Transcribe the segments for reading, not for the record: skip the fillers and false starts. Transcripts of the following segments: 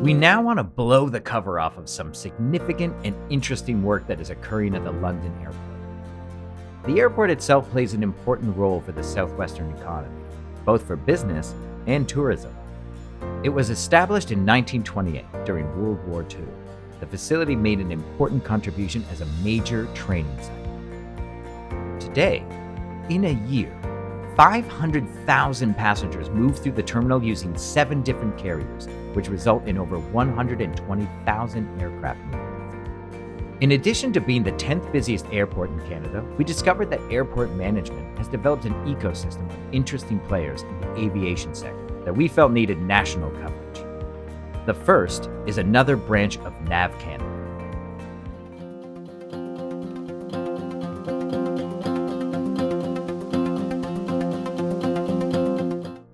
We now want to blow the cover off of some significant and interesting work that is occurring at the London airport. The airport itself plays an important role for the southwestern economy, both for business and tourism. It was established in 1928 during World War II. The facility made an important contribution as a major training site. Today, in a year, 500,000 passengers move through the terminal using 7 different carriers, which result in over 120,000 aircraft movements. In addition to being the 10th busiest airport in Canada, we discovered that airport management has developed an ecosystem of interesting players in the aviation sector that we felt needed national coverage. The first is another branch of NAV Canada.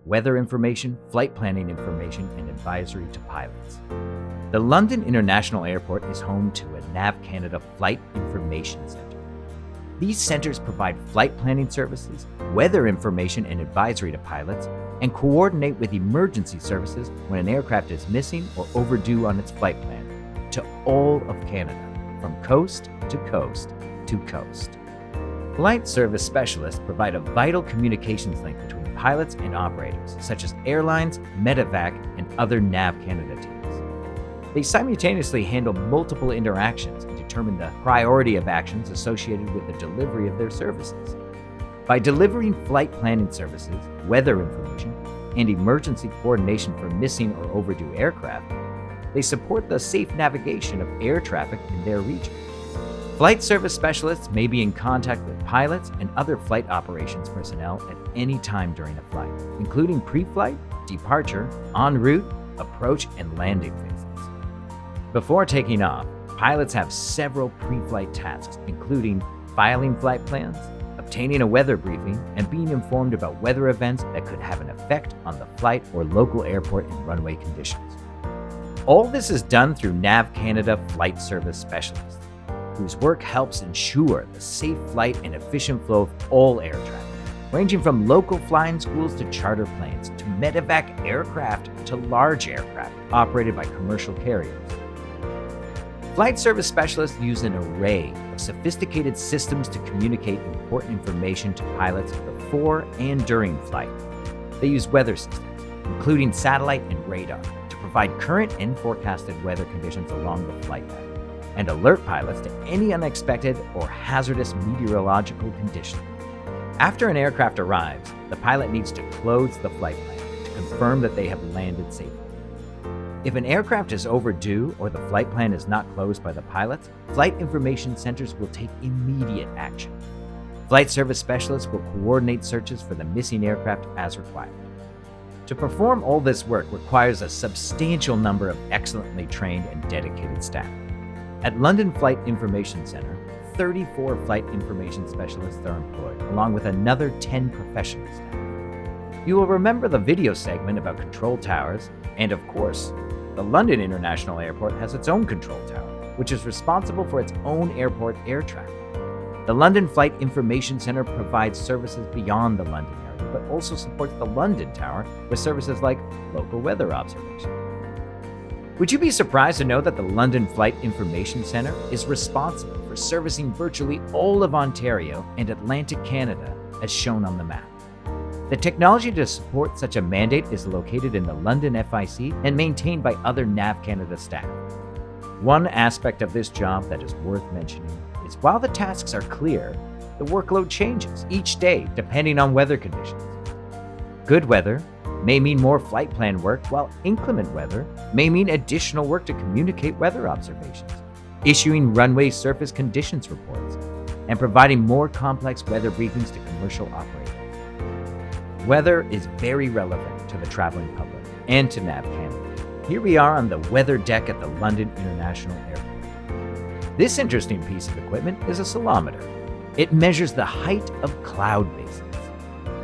Weather information, flight planning information, and advisory to pilots. The London International Airport is home to a NAV Canada Flight Information Centre. These centres provide flight planning services, weather information and advisory to pilots, and coordinate with emergency services when an aircraft is missing or overdue on its flight plan, to all of Canada, from coast to coast to coast. Flight service specialists provide a vital communications link between pilots and operators, such as airlines, Medevac, and other NAV Canada teams. They simultaneously handle multiple interactions and determine the priority of actions associated with the delivery of their services. By delivering flight planning services, weather information, and emergency coordination for missing or overdue aircraft, they support the safe navigation of air traffic in their region. Flight service specialists may be in contact with pilots and other flight operations personnel at any time during a flight, including pre-flight, departure, en route, approach, and landing phases. Before taking off, pilots have several pre-flight tasks, including filing flight plans, obtaining a weather briefing, and being informed about weather events that could have an effect on the flight or local airport and runway conditions. All this is done through NAV Canada Flight Service Specialists, whose work helps ensure the safe flight and efficient flow of all air traffic, ranging from local flying schools to charter planes, to Medevac aircraft to large aircraft operated by commercial carriers. Flight service specialists use an array of sophisticated systems to communicate important information to pilots before and during flight. They use weather systems, including satellite and radar, to provide current and forecasted weather conditions along the flight path, and alert pilots to any unexpected or hazardous meteorological conditions. After an aircraft arrives, the pilot needs to close the flight plan to confirm that they have landed safely. If an aircraft is overdue or the flight plan is not closed by the pilots, flight information centers will take immediate action. Flight service specialists will coordinate searches for the missing aircraft as required. To perform all this work requires a substantial number of excellently trained and dedicated staff. At London Flight Information Centre, 34 flight information specialists are employed, along with another 10 professional staff. You will remember the video segment about control towers, and of course, the London International Airport has its own control tower, which is responsible for its own airport air traffic. The London Flight Information Centre provides services beyond the London area, but also supports the London Tower with services like local weather observation. Would you be surprised to know that the London Flight Information Centre is responsible for servicing virtually all of Ontario and Atlantic Canada, as shown on the map? The technology to support such a mandate is located in the London FIC and maintained by other NAV Canada staff. One aspect of this job that is worth mentioning is while the tasks are clear, the workload changes each day depending on weather conditions. Good weather may mean more flight plan work, while inclement weather may mean additional work to communicate weather observations, issuing runway surface conditions reports, and providing more complex weather briefings to commercial operators. Weather is very relevant to the traveling public and to NAV Canada. Here we are on the weather deck at the London International Airport. This interesting piece of equipment is a ceilometer. It measures the height of cloud bases.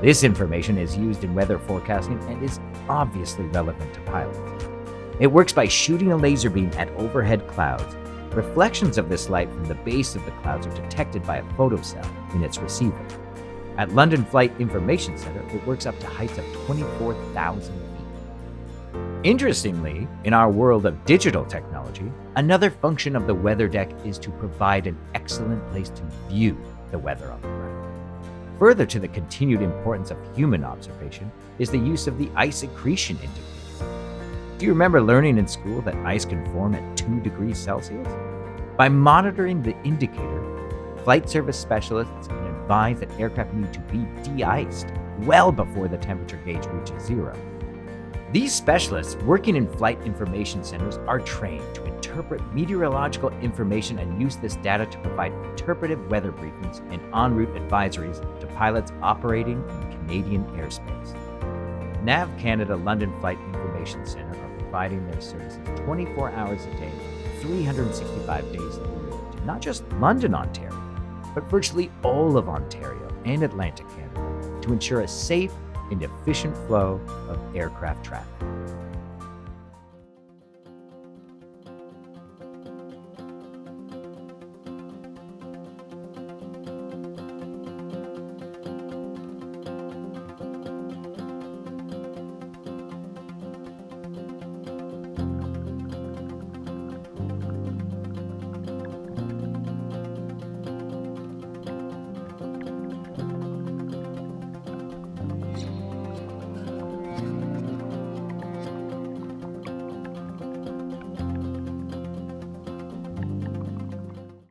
This information is used in weather forecasting and is obviously relevant to pilots. It works by shooting a laser beam at overhead clouds. Reflections of this light from the base of the clouds are detected by a photocell in its receiver. At London Flight Information Centre, it works up to heights of 24,000 feet. Interestingly, in our world of digital technology, another function of the weather deck is to provide an excellent place to view the weather on the ground. Further to the continued importance of human observation is the use of the ice accretion indicator. Do you remember learning in school that ice can form at 2 degrees Celsius? By monitoring the indicator, flight service specialists can advise that aircraft need to be de-iced well before the temperature gauge reaches zero. These specialists working in flight information centers are trained to interpret meteorological information and use this data to provide interpretive weather briefings and en route advisories to pilots operating in Canadian airspace. NAV Canada London Flight Information Center are providing their services 24 hours a day, 365 days a year to not just London, Ontario, but virtually all of Ontario and Atlantic Canada to ensure a safe and efficient flow of aircraft traffic.